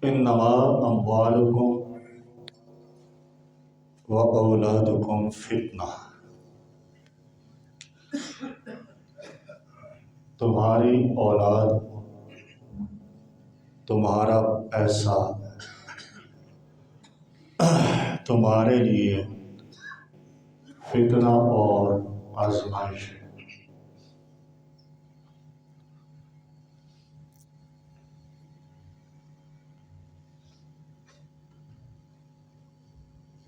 انما اموالکم و اولادکم فتنہ، تمہاری اولاد، تمہارا پیسہ تمہارے لیے فتنہ اور آزمائش ہے۔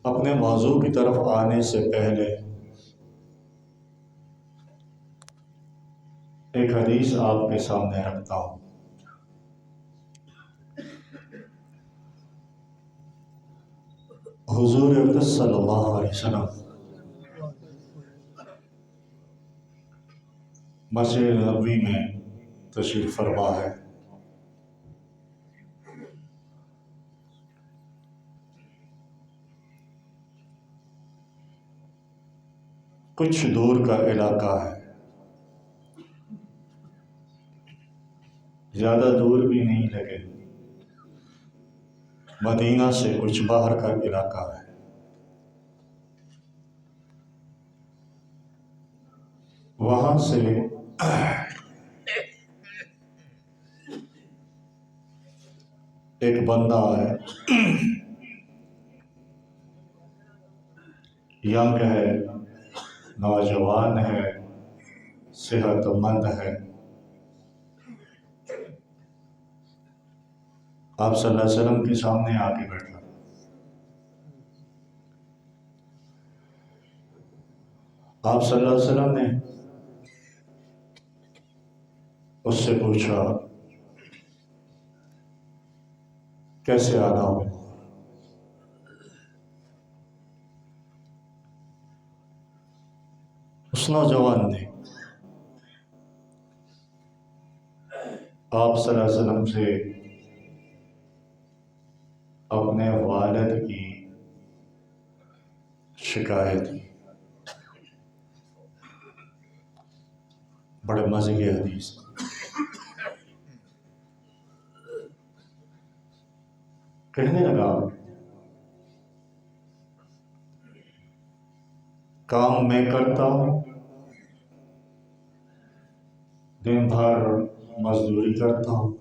اپنے موضوع کی طرف آنے سے پہلے ایک حدیث آپ کے سامنے رکھتا ہوں۔ حضور اقدس صلی اللہ علیہ وسلم مسجد نبوی میں تشریف فرما ہے۔ کچھ دور کا علاقہ ہے، زیادہ دور بھی نہیں لگے، مدینہ سے کچھ باہر کا علاقہ ہے۔ وہاں سے ایک بندہ ہے، ینگ ہے، نوجوان ہے، صحت مند ہے۔ آپ صلی اللہ علیہ وسلم کے سامنے آ کے بیٹھا۔ آپ صلی اللہ علیہ وسلم نے اس سے پوچھا کیسے آنا ہو؟ اس نوجوان نے آپ صلی اللہ علیہ وسلم سے اپنے والد کی شکایت کی۔ بڑے مزے کی حدیث۔ کہنے لگا کام میں کرتا ہوں، دن بھر مزدوری کرتا ہوں،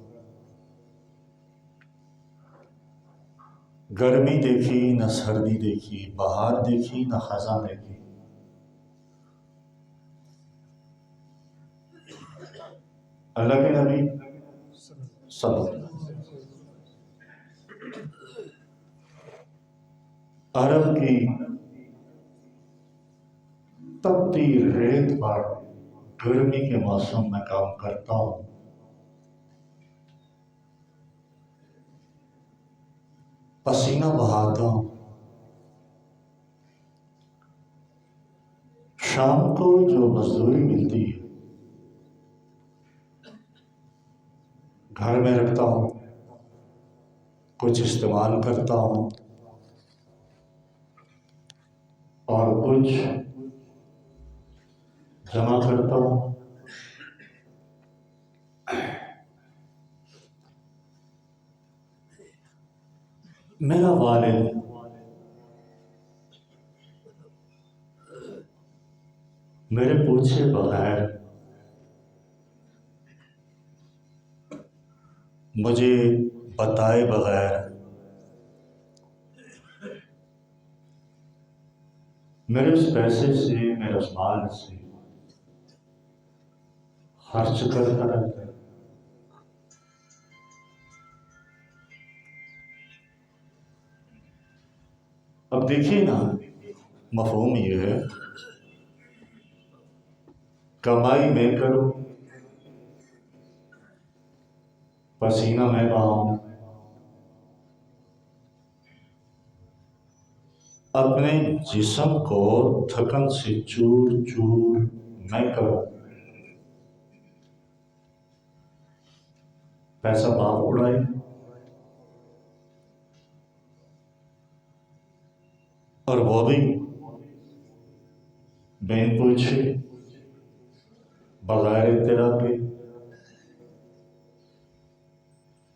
گرمی دیکھی نہ سردی دیکھی، بہار دیکھی نہ خزاں دیکھی۔ اللہ کے نبی صلی اللہ علیہ وسلم عرب کی تپتی ریت پر گرمی کے موسم میں کام کرتا ہوں، پسینہ بہاتا ہوں، شام کو جو مزدوری ملتی ہے گھر میں رکھتا ہوں، کچھ استعمال کرتا ہوں اور کچھ جمع کرتا ہوں۔ میرا والد میرے پوچھے بغیر مجھے بتائے بغیر میرے اس پیسے سے، میرے اس مال سے خرچ کرتا رہتا ہے۔ اب دیکھیے نا، مفہوم یہ ہے کمائی میں کروں، پسینہ میں بہاؤں، اپنے جسم کو تھکن سے چور چور میں کروں، پیسہ باپ اڑائے، اور وہ بھی بین پوچھے بغیر اطلاع کے۔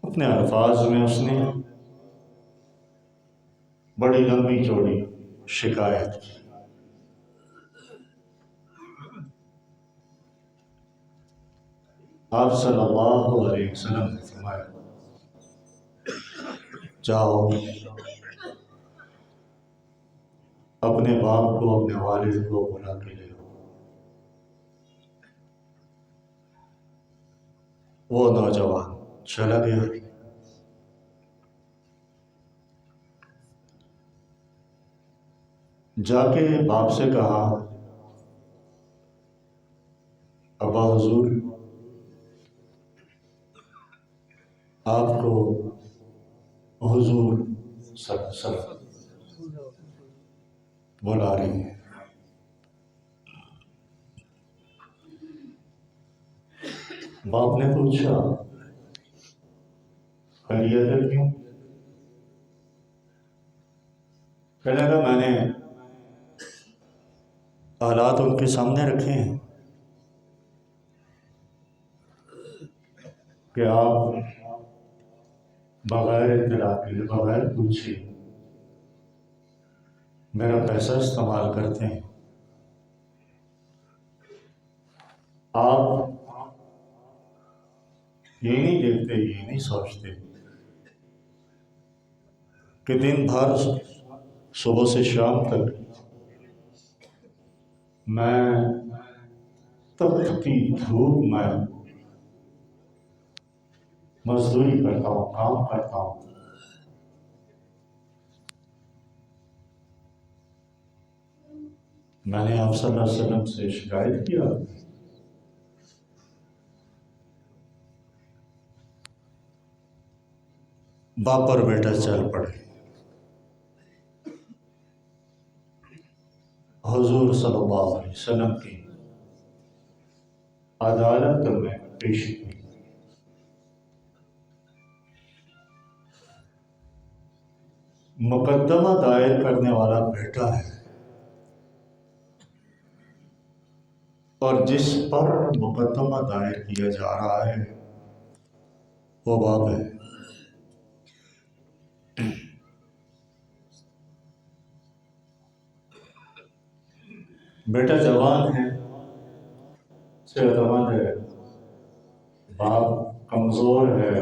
اپنے الفاظ میں اس نے بڑی لمبی چوڑی شکایت کی۔ آپ صلی اللہ علیہ وسلم نے فرمایا جاؤ اپنے باپ کو اپنے والد کو بلا کے لے آؤ۔ وہ نوجوان چلا گیا۔ جا کے باپ سے کہا ابا حضور آپ کو حضور صلی اللہ علیہ وسلم بلا رہی ہیں۔ باپ نے پوچھا خیریت ہے کیوں؟ کہنے لگا میں نے حالات ان کے سامنے رکھے ہیں کہ آپ بغیر اطلاع کے بغیر پوچھے میرا پیسہ استعمال کرتے ہیں۔ آپ یہ نہیں دیکھتے، یہ نہیں سوچتے کہ دن بھر صبح سے شام تک میں تپتی دھوپ میں مزدوری کرتا ہوں، کام کرتا ہوں، میں نے آپ صلی اللہ علیہ وسلم سے شکایت کیا؟ باپ اور بیٹا چل پڑے۔ حضور صلی اللہ علیہ وسلم کی عدالت میں پیش کی۔ مقدمہ دائر کرنے والا بیٹا ہے اور جس پر مقدمہ دائر کیا جا رہا ہے وہ باپ ہے۔ بیٹا جوان ہے، صحت مند ہے، باپ کمزور ہے،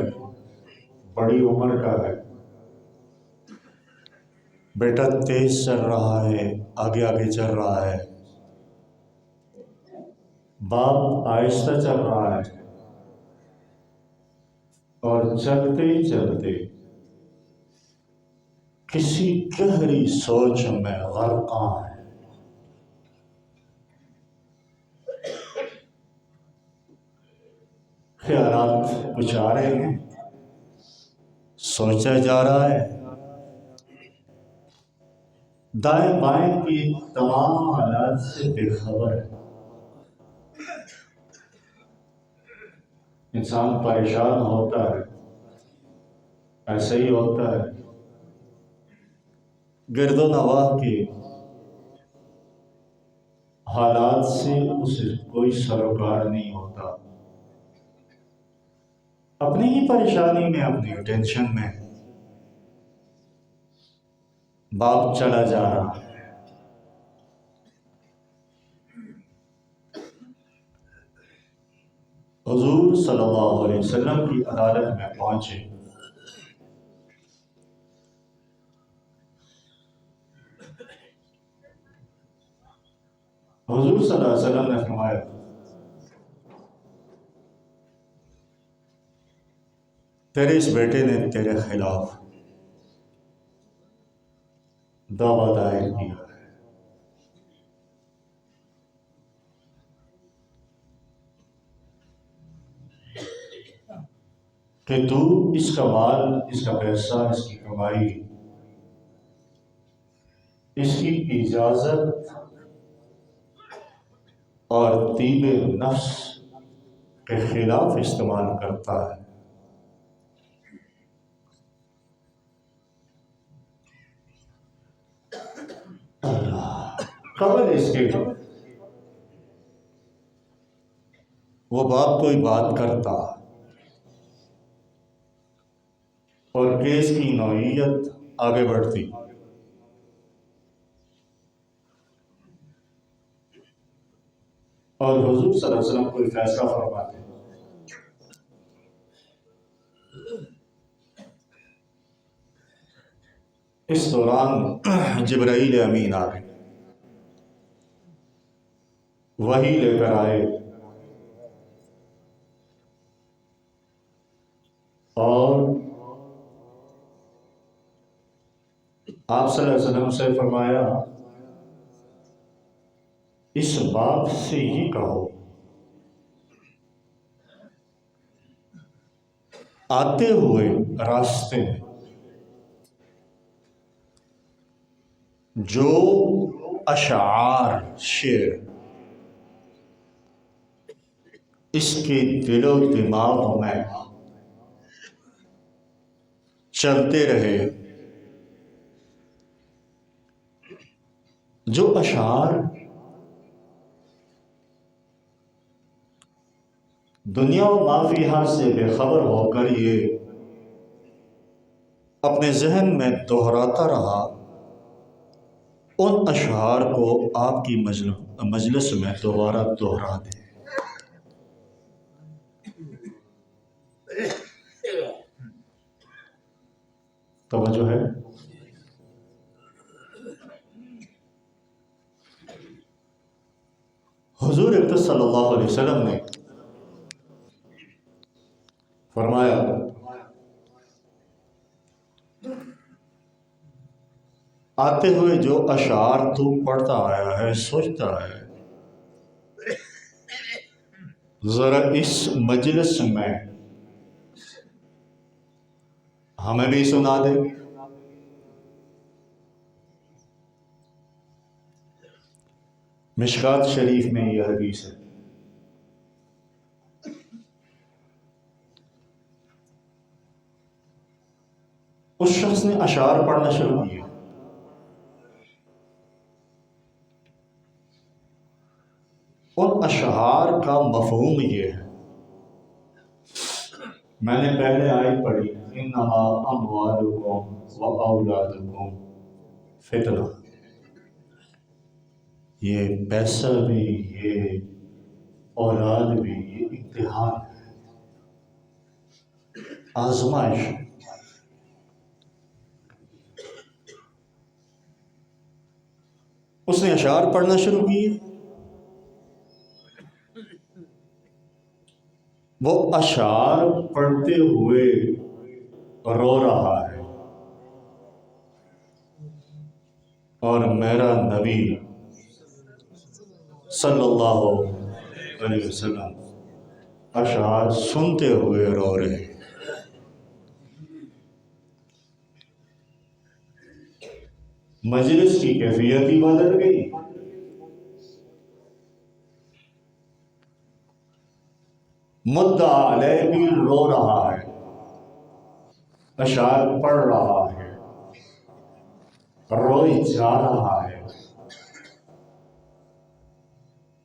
بڑی عمر کا ہے۔ بیٹا تیز چل رہا ہے، آگے آگے چل رہا ہے، باپ آہستہ چل رہا ہے، اور چلتے چلتے کسی گہری سوچ میں غرقاں ہے۔ خیالات کچھ آ رہے ہیں، سوچا جا رہا ہے، دائیں بائیں کی تمام حالات سے بے خبر ہے۔ انسان پریشان ہوتا ہے، ایسے ہی ہوتا ہے، گرد و نواح کے حالات سے اسے کوئی سروکار نہیں ہوتا، اپنی ہی پریشانی میں، اپنی ٹینشن میں باپ چلا جا رہا ہے۔ حضور صلی اللہ علیہ وسلم کی عدالت میں پہنچے۔ حضور صلی اللہ علیہ وسلم نے فرمایا تیرے اس بیٹے نے تیرے خلاف دعویٰ دائر کیا ہے، کہ تو اس کا مال، اس کا پیسہ، اس کی کمائی، اس کی اجازت اور طیب نفس کے خلاف استعمال کرتا ہے۔ قبل اس کے وہ باپ کوئی بات کرتا اور کیس کی نوعیت آگے بڑھتی، اور حضور صلی اللہ علیہ وسلم کوئی فیصلہ فرماتے ہیں، اس دوران جبرائیل امین آ گئے، وحی لے کر آئے، اور آپ صلی اللہ علیہ وسلم سے فرمایا اس بات سے یہ کہو آتے ہوئے راستے میں جو اشعار شعر اس کے دل و دماغ میں چلتے رہے، جو اشعار دنیا و ما فیہا سے بے خبر ہو کر یہ اپنے ذہن میں دہراتا رہا، ان اشعار کو آپ کی مجلس میں دوبارہ دہرا دیں۔ توجہ ہے؟ حضور اقدس صلی اللہ علیہ وسلم نے فرمایا آتے ہوئے جو اشعار تو پڑھتا آیا ہے، سوچتا ہے، ذرا اس مجلس میں ہمیں بھی سنا دے۔ مشکات شریف میں یہ حدیث ہے۔ اس شخص نے اشعار پڑھنا شروع کیے، ان اشعار کا مفہوم یہ ہے، میں نے پہلے آیت پڑھی انما اموالکم و اولادکم فتنہ، یہ پیسہ بھی، یہ اولاد بھی، یہ امتحان ہے، آزمائش۔ اس نے اشعار پڑھنا شروع کیے، وہ اشعار پڑھتے ہوئے رو رہا ہے، اور میرا نبی صلی اللہ علیہ وسلم اشعار سنتے ہوئے رو رہے ہیں۔ مجلس کی کیفیت ہی بدل گئی۔ مدعا علیہ بھی رو رہا ہے، اشعار پڑھ رہا ہے، روئی جا رہا ہے،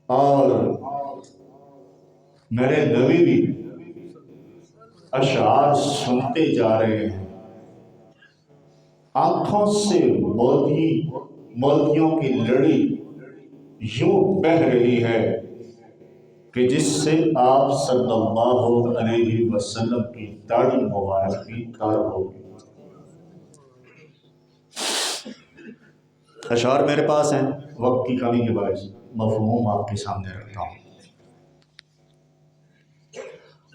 اور میرے نبی بھی اشعار سنتے جا رہے ہیں، آنکھوں سے موتیوں کی لڑی یوں بہہ رہی ہے کہ جس سے آپ صلی اللہ علیہ وسلم کی داڑھی مبارک کی تر ہوگی۔ اشعار میرے پاس ہیں، وقت کی کمی کے باعث مفہوم آپ کے سامنے رکھتا ہوں۔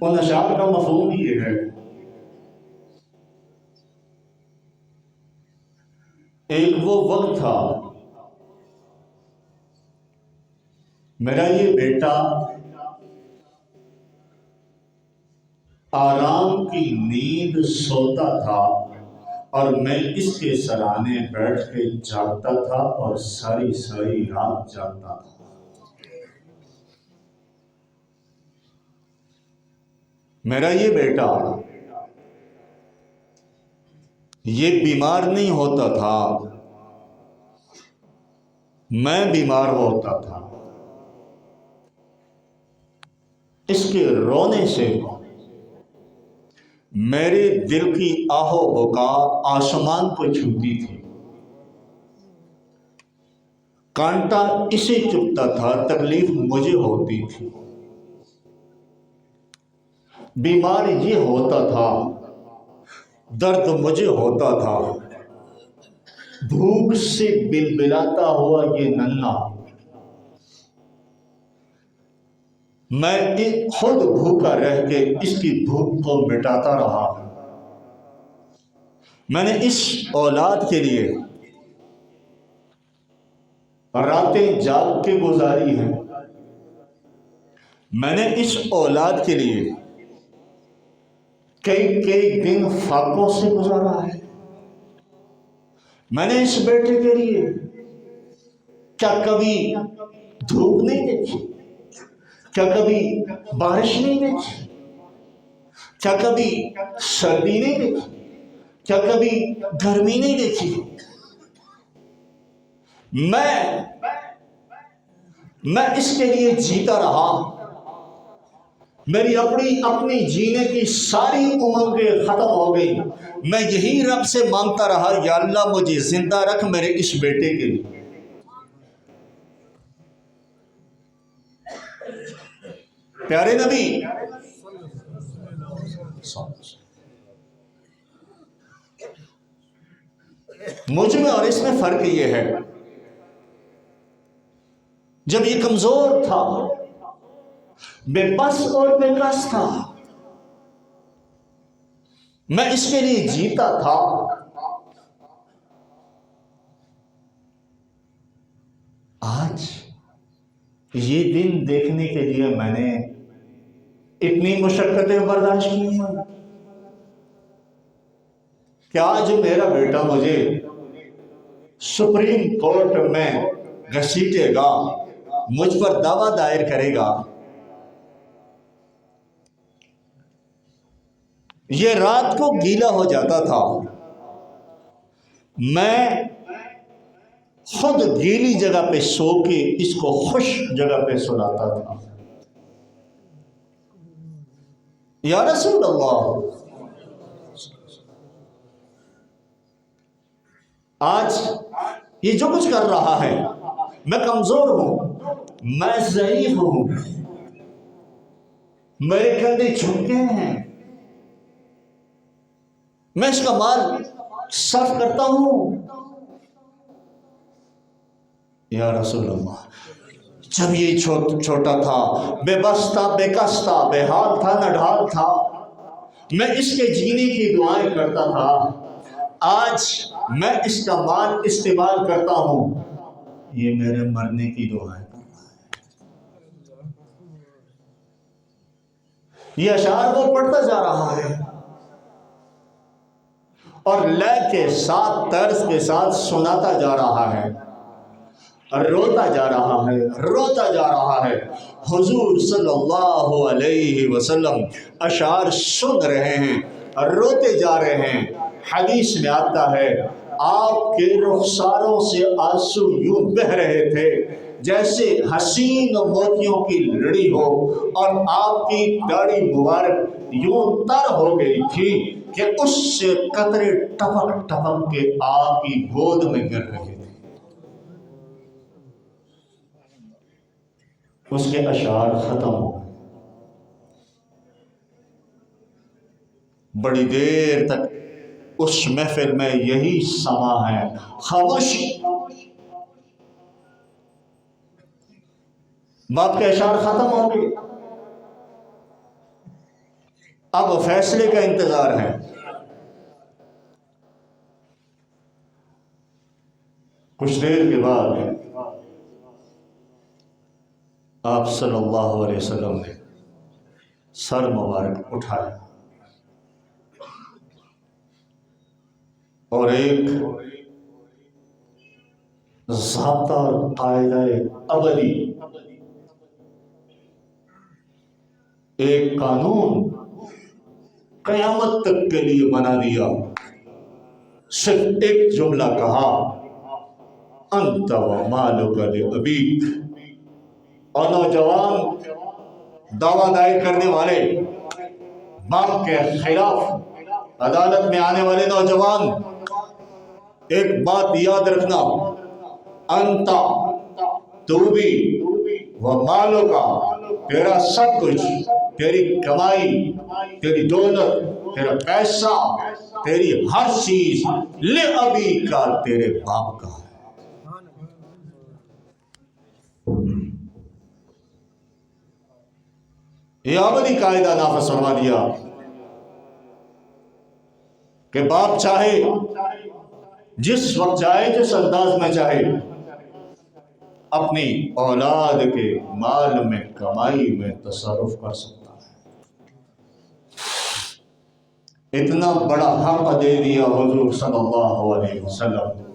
ان اشعار کا مفہوم یہ ہے، ایک وہ وقت تھا میرا یہ بیٹا آرام کی نیند سوتا تھا اور میں اس کے سرانے بیٹھ کے جاگتا تھا اور ساری ساری رات جاگتا تھا۔ میرا یہ بیٹا یہ بیمار نہیں ہوتا تھا، میں بیمار ہوتا تھا، اس کے رونے سے میرے دل کی آہ و بکا آسمان کو چھوتی تھی، کانٹا اسے چبھتا تھا، تکلیف مجھے ہوتی تھی، بیمار یہ ہوتا تھا، درد مجھے ہوتا تھا، بھوک سے بلبلاتا ہوا یہ ننھا، میں خود بھوکا رہ کے اس کی بھوک کو مٹاتا رہا۔ میں نے اس اولاد کے لیے راتیں جاگ کے گزاری ہیں، میں نے اس اولاد کے لیے کئی دن فاقوں سے گزارا ہے، میں نے اس بیٹے کے لیے کیا کبھی دھوپ نہیں دیکھی، کیا کبھی بارش نہیں دیکھی، کیا کبھی سردی نہیں دیکھی، کیا کبھی گرمی نہیں دیکھی؟ میں اس کے لیے جیتا رہا، میری اپنی جینے کی ساری امنگیں ختم ہو گئی، میں یہی رب سے مانگتا رہا، یا اللہ مجھے زندہ رکھ میرے اس بیٹے کے لیے۔ پیارے نبی مجھ میں اور اس میں فرق یہ ہے، جب یہ کمزور تھا، بے بس اور بے کس تھا، میں اس کے لیے جیتا تھا۔ آج یہ دن دیکھنے کے لیے میں نے اتنی مشقتیں برداشت کی ہیں کہ آج میرا بیٹا مجھے سپریم کورٹ میں گھسیٹے گا، مجھ پر دعویٰ دائر کرے گا۔ یہ رات کو گیلا ہو جاتا تھا، میں خود گیلی جگہ پہ سو کے اس کو خشک جگہ پہ سلاتا تھا۔ یا رسول اللہ، آج یہ جو کچھ کر رہا ہے، میں کمزور ہوں، میں ضعیف ہوں، میرے کندھے جھکے ہیں، میں اس کا مال صرف کرتا ہوں۔ یا رسول اللہ، جب یہ چھوٹا تھا، بے بس تھا، بے کس تھا، بے حال تھا، نہ ڈھال تھا، میں اس کے جینے کی دعائیں کرتا تھا، آج میں اس کا مال استعمال کرتا ہوں، یہ میرے مرنے کی دعائیں کر رہا ہے۔ یہ اشعار وہ پڑھتا جا رہا ہے اور لے کے ساتھ، طرز کے ساتھ سناتا جا رہا ہے، روتا جا رہا ہے، روتا جا رہا ہے۔ حضور صلی اللہ علیہ وسلم اشعار سن رہے ہیں، روتے جا رہے ہیں۔ حدیث میں آتا ہے، آپ کے رخساروں سے آنسو یوں بہہ رہے تھے جیسے حسین موتیوں کی لڑی ہو، اور آپ کی داڑھی مبارک یوں تر ہو گئی تھی کہ اس سے قطرے ٹپک ٹپک کے آپ کی گود میں گر رہے تھے۔ اس کے اشعار ختم ہو، بڑی دیر تک اس محفل میں یہی سما ہے، خاموشی۔ باپ کے اشعار ختم ہو گئے، اب فیصلے کا انتظار ہے۔ کچھ دیر کے بعد آپ صلی اللہ علیہ وسلم نے سر مبارک اٹھایا اور ایک ضابطہ اور قاعدہ ابدی، ایک قانون قیامت تک کے لیے بنا دیا۔ صرف ایک جملہ کہا، انت و مالک لابیک، اور نوجوان دعویٰ دائر کرنے والے، باپ کے خلاف عدالت میں آنے والے نوجوان، ایک بات یاد رکھنا، انت تو بھی وہ مالوں کا، تیرا سب کچھ، تیری کمائی، تیری دولت، تیرا پیسہ، تیری ہر چیز لِأَبِی کا، تیرے باپ کا ہے۔ یہ ابدی قاعدہ نافذ فرما دیا کہ باپ چاہے جس وقت چاہے، جس انداز میں چاہے، اپنی اولاد کے مال میں، کمائی میں تصرف کر سکتا ہے۔ اتنا بڑا حق دے دیا حضور صلی اللہ علیہ وسلم۔